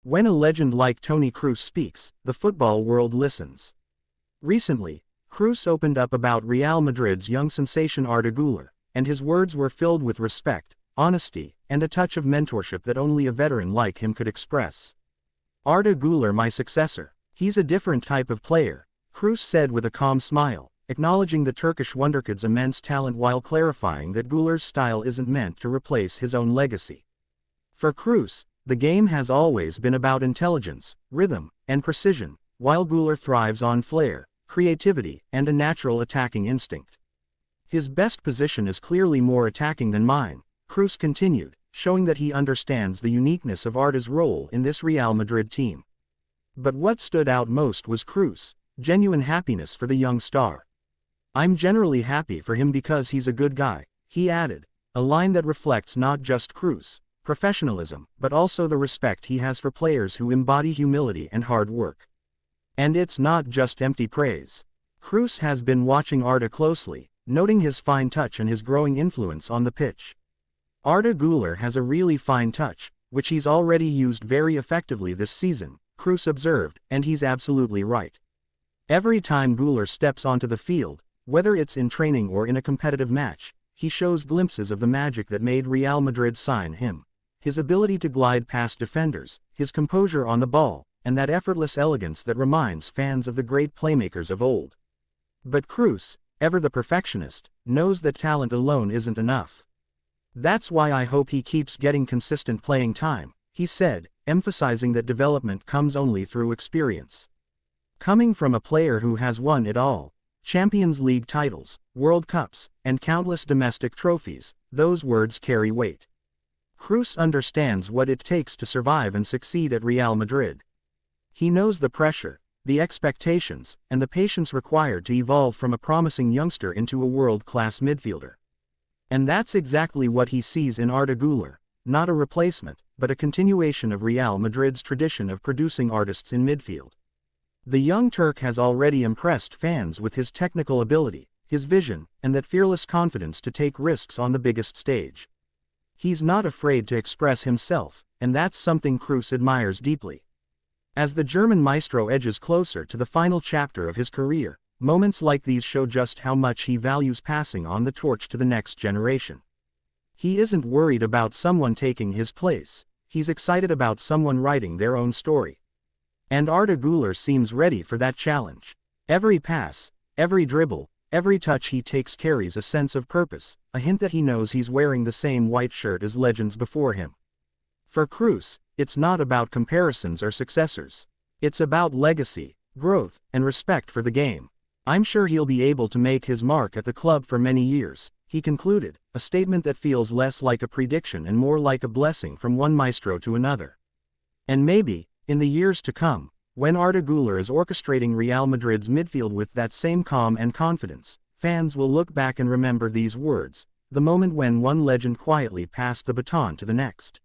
When a legend like Toni Kroos speaks, the football world listens. Recently, Kroos opened up about Real Madrid's young sensation Arda Güler, and his words were filled with respect, honesty, and a touch of mentorship that only a veteran like him could express. "Arda Güler, my successor. He's a different type of player," Kroos said with a calm smile, acknowledging the Turkish wonderkid's immense talent while clarifying that Güler's style isn't meant to replace his own legacy. For Kroos, the game has always been about intelligence, rhythm, and precision, while Güler thrives on flair, creativity, and a natural attacking instinct. "His best position is clearly more attacking than mine," Kroos continued, showing that he understands the uniqueness of Arda's role in this Real Madrid team. But what stood out most was Kroos' genuine happiness for the young star. "I'm generally happy for him because he's a good guy," he added, a line that reflects not just Kroos' professionalism, but also the respect he has for players who embody humility and hard work. And it's not just empty praise. Kroos has been watching Arda closely, noting his fine touch and his growing influence on the pitch. "Arda Güler has a really fine touch, which he's already used very effectively this season," Kroos observed, and he's absolutely right. "Every time Güler steps onto the field, whether it's in training or in a competitive match, he shows glimpses of the magic that made Real Madrid sign him. His ability to glide past defenders, his composure on the ball, and that effortless elegance that reminds fans of the great playmakers of old." But Kroos, ever the perfectionist, knows that talent alone isn't enough. "That's why I hope he keeps getting consistent playing time," he said, emphasizing that development comes only through experience. Coming from a player who has won it all, Champions League titles, World Cups, and countless domestic trophies, those words carry weight. Kroos understands what it takes to survive and succeed at Real Madrid. He knows the pressure, the expectations, and the patience required to evolve from a promising youngster into a world-class midfielder. And that's exactly what he sees in Arda Güler, not a replacement, but a continuation of Real Madrid's tradition of producing artists in midfield. The young Turk has already impressed fans with his technical ability, his vision, and that fearless confidence to take risks on the biggest stage. He's not afraid to express himself, and that's something Kroos admires deeply. As the German maestro edges closer to the final chapter of his career, moments like these show just how much he values passing on the torch to the next generation. He isn't worried about someone taking his place, he's excited about someone writing their own story. And Arda Güler seems ready for that challenge. Every pass, every dribble, every touch he takes carries a sense of purpose, a hint that he knows he's wearing the same white shirt as legends before him. For Kroos, it's not about comparisons or successors. It's about legacy, growth, and respect for the game. "I'm sure he'll be able to make his mark at the club for many years," he concluded, a statement that feels less like a prediction and more like a blessing from one maestro to another. And maybe, in the years to come, when Arda Güler is orchestrating Real Madrid's midfield with that same calm and confidence, fans will look back and remember these words, the moment when one legend quietly passed the baton to the next.